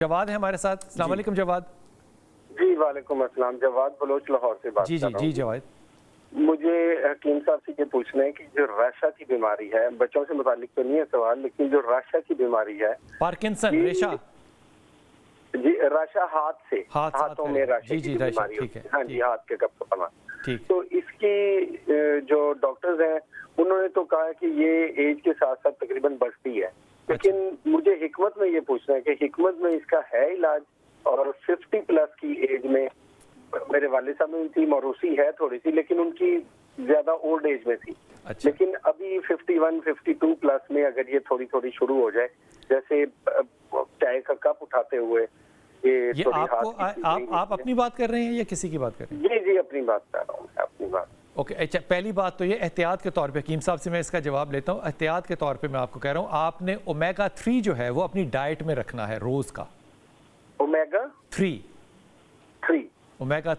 جواد ہے ہمارے ساتھ. السلام علیکم جواد. جی وعلیکم السلام. جواد بلوچ لاہور سے بات کر رہا ہوں. جی جواد, مجھے حکیم صاحب سے یہ پوچھنا ہے کہ جو راشا کی بیماری ہے, بچوں سے متعلق تو نہیں ہے سوال, لیکن جو راشا کی بیماری ہے, پارکنسن, ریشا, جی راشا ہاتھ سے, ہاتھوں میں راشا کی بیماری ہے, ہاں جی ہاتھ کے کپ کپنا. تو اس کی جو ڈاکٹرز ہیں انہوں نے تو کہا کہ یہ ایج کے ساتھ ساتھ تقریباً بڑھتی ہے, لیکن مجھے حکمت میں یہ پوچھنا ہے کہ حکمت میں اس کا ہے علاج؟ اور 50 پلس کی ایج میں میرے والد صاحب میں تھی, موروثی ہے تھوڑی سی, لیکن ان کی زیادہ اولڈ ایج میں تھی. لیکن ابھی 51 52 پلس میں اگر یہ تھوڑی تھوڑی شروع ہو جائے, جیسے چائے کا کپ اٹھاتے ہوئے, یہ آپ اپنی بات کر رہے ہیں یا کسی کی بات کر رہے ہیں؟ جی اپنی بات کر رہا ہوں, اپنی بات. اوکے, اچھا, پہلی بات تو یہ احتیاط کے طور پہ حکیم صاحب سے میں اس کا جواب لیتا ہوں. احتیاط کے طور پہ میں آپ کو کہہ رہا ہوں, آپ نے اومیگا 3 جو ہے وہ اپنی ڈائٹ میں رکھنا ہے روز کا. اومیگا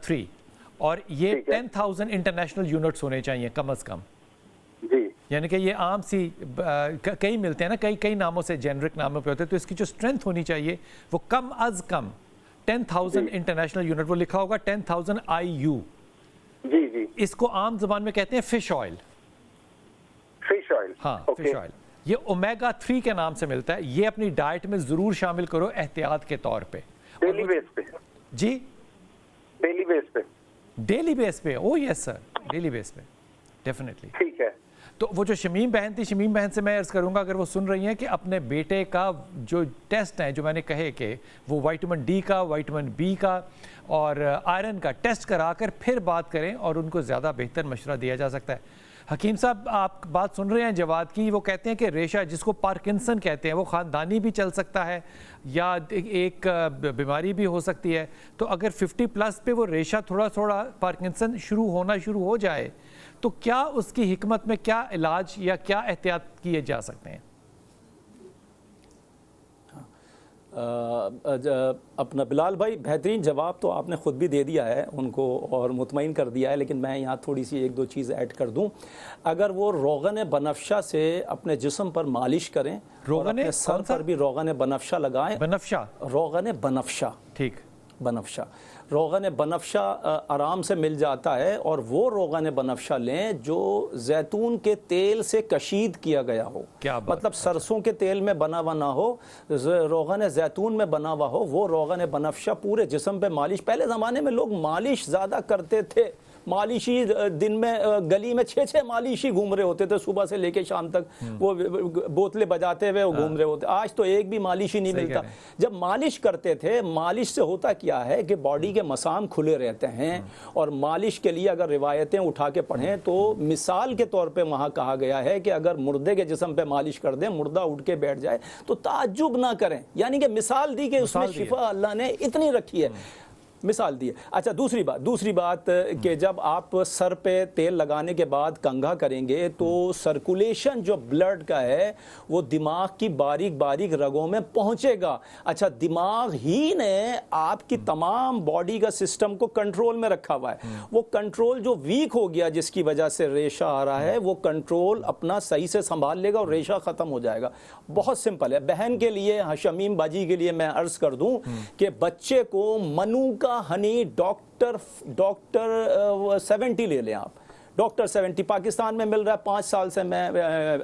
3 اور یہ 10,000 انٹرنیشنل یونٹس ہونے چاہیے کم از کم. یعنی کہ یہ عام سی کئی ملتے ہیں نا, کئی ناموں سے, جنرک ناموں پہ ہوتے ہیں, تو اس کی جو اسٹرینتھ ہونی چاہیے وہ کم از کم 10,000 انٹرنیشنل یونٹ, وہ لکھا ہوگا 10,000 IU. اس کو عام زبان میں کہتے ہیں فش آئل. ہاں, فش آئل. یہ اومیگا 3 کے نام سے ملتا ہے. یہ اپنی ڈائٹ میں ضرور شامل کرو احتیاط کے طور پہ. ڈیلی بیس پہ؟ جی ڈیلی بیس پہ. ڈیلی بیس پہ, او یس سر, ڈیلی بیس پہ ڈیفینیٹلی. ٹھیک ہے. تو وہ جو شمیم بہن تھی, شمیم بہن سے میں عرض کروں گا اگر وہ سن رہی ہیں, کہ اپنے بیٹے کا جو ٹیسٹ ہیں جو میں نے کہے کہ وہ وائٹامن ڈی کا, وائٹامن بی کا اور آئرن کا ٹیسٹ کرا کر پھر بات کریں, اور ان کو زیادہ بہتر مشورہ دیا جا سکتا ہے. حکیم صاحب آپ بات سن رہے ہیں جواد کی, وہ کہتے ہیں کہ ریشہ جس کو پارکنسن کہتے ہیں وہ خاندانی بھی چل سکتا ہے یا ایک بیماری بھی ہو سکتی ہے. تو اگر 50 پلس پہ وہ ریشہ تھوڑا پارکنسن ہونا شروع ہو جائے, تو کیا اس کی حکمت میں کیا علاج یا کیا احتیاط کیے جا سکتے ہیں؟ اپنا بلال بھائی, بہترین جواب تو آپ نے خود بھی دے دیا ہے ان کو اور مطمئن کر دیا ہے, لیکن میں یہاں تھوڑی سی ایک دو چیز ایڈ کر دوں. اگر وہ روغن بنفشہ سے اپنے جسم پر مالش کریں, روغن سر پر بھی روغن بنفشہ لگائیں. روغن بنفشہ, ٹھیک, بنفشہ, روغن بنفشہ آرام سے مل جاتا ہے. اور وہ روغن بنفشہ لیں جو زیتون کے تیل سے کشید کیا گیا ہو, مطلب سرسوں کے تیل میں بنا ہوا نہ ہو, روغن زیتون میں بنا ہوا ہو. وہ روغن بنفشہ پورے جسم پہ مالش. پہلے زمانے میں لوگ مالش زیادہ کرتے تھے, مالشی دن میں گلی میں 6 مالشی گھوم رہے ہوتے تھے, صبح سے لے کے شام تک وہ بوتلیں بجاتے ہوئے وہ گھوم رہے ہوتے. آج تو ایک بھی مالشی نہیں ملتا. جب مالش کرتے تھے, مالش سے ہوتا کیا ہے کہ باڈی کے مسام کھلے رہتے ہیں. اور مالش کے لیے اگر روایتیں اٹھا کے پڑھیں تو مثال کے طور پہ وہاں کہا گیا ہے کہ اگر مردے کے جسم پہ مالش کر دیں, مردہ اٹھ کے بیٹھ جائے تو تعجب نہ کریں. یعنی کہ مثال دی کہ اس میں شفا اللہ نے اتنی رکھی ہے, مثال دی ہے. اچھا, دوسری بات کہ جب آپ سر پہ تیل لگانے کے بعد کنگھا کریں گے تو سرکولیشن جو بلڈ کا ہے وہ دماغ کی باریک باریک رگوں میں پہنچے گا. اچھا, دماغ ہی نے آپ کی تمام باڈی کا سسٹم کو کنٹرول میں رکھا ہوا ہے. وہ کنٹرول جو ویک ہو گیا جس کی وجہ سے ریشہ آ رہا ہے, وہ کنٹرول اپنا صحیح سے سنبھال لے گا اور ریشہ ختم ہو جائے گا. بہت سمپل ہے. بہن کے لیے, شمیم باجی کے لیے میں عرض کر دوں کہ بچے کو منو کا ہنی ڈاکٹر 70 لے لیں آپ. ڈاکٹر 70 پاکستان میں مل رہا ہے. 5 سال سے میں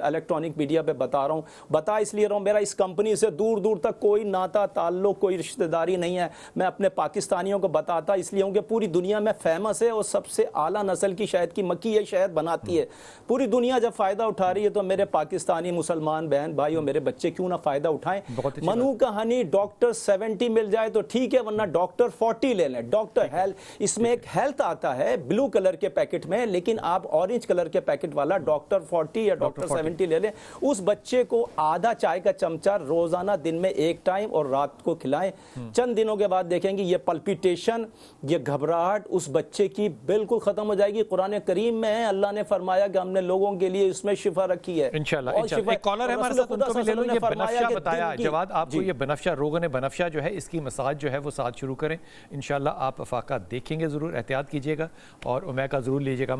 الیکٹرانک میڈیا پہ بتا رہا ہوں. بتا اس لیے رہا ہوں, میرا اس کمپنی سے دور دور تک کوئی ناتا تعلق, کوئی رشتہ داری نہیں ہے. میں اپنے پاکستانیوں کو بتاتا اس لیے ہوں کہ پوری دنیا میں فیمس ہے اور سب سے اعلیٰ نسل کی شہد کی مکھی یہ شہد بناتی ہے. پوری دنیا جب فائدہ اٹھا رہی ہے تو میرے پاکستانی مسلمان بہن بھائی اور میرے بچے کیوں نہ فائدہ اٹھائیں. منو کا ہنی ڈاکٹر 70 مل جائے تو ٹھیک ہے, ورنہ ڈاکٹر 40 لے لیں. ڈاکٹر ہیلتھ, اس میں ایک ہیلتھ آتا ہے بلو کلر کے پیکٹ میں, لیکن آپ اورنج کلر کے پیکٹ والا ڈاکٹر 40 یا ڈاکٹر 70 لے لیں. اس بچے کو آدھا چائے کا چمچہ روزانہ دن میں ایک ٹائم اور رات کو کھلائیں. چند دنوں کے بعد دیکھیں گے یہ پلپیٹیشن, یہ گھبراہٹ اس بچے کی بالکل ختم ہو جائے گی. قرآن کریم میں اللہ نے فرمایا کہ ہم نے لوگوں کے لیے اس میں شفا رکھی ہے. انشاءاللہ. ایک کالر ہے ہمارے ساتھ, ان کو بھی لے لو. یہ بنفشہ بتایا جواد آپ کو, یہ بنفشہ, روغن بنفشہ جو ہے اس کی مساج جو ہے وہ ساتھ شروع کریں. انشاءاللہ آپ افاقہ دیکھیں گے. ضرور احتیاط کیجیے گا اور اومیگا ضرور لیجیے گا.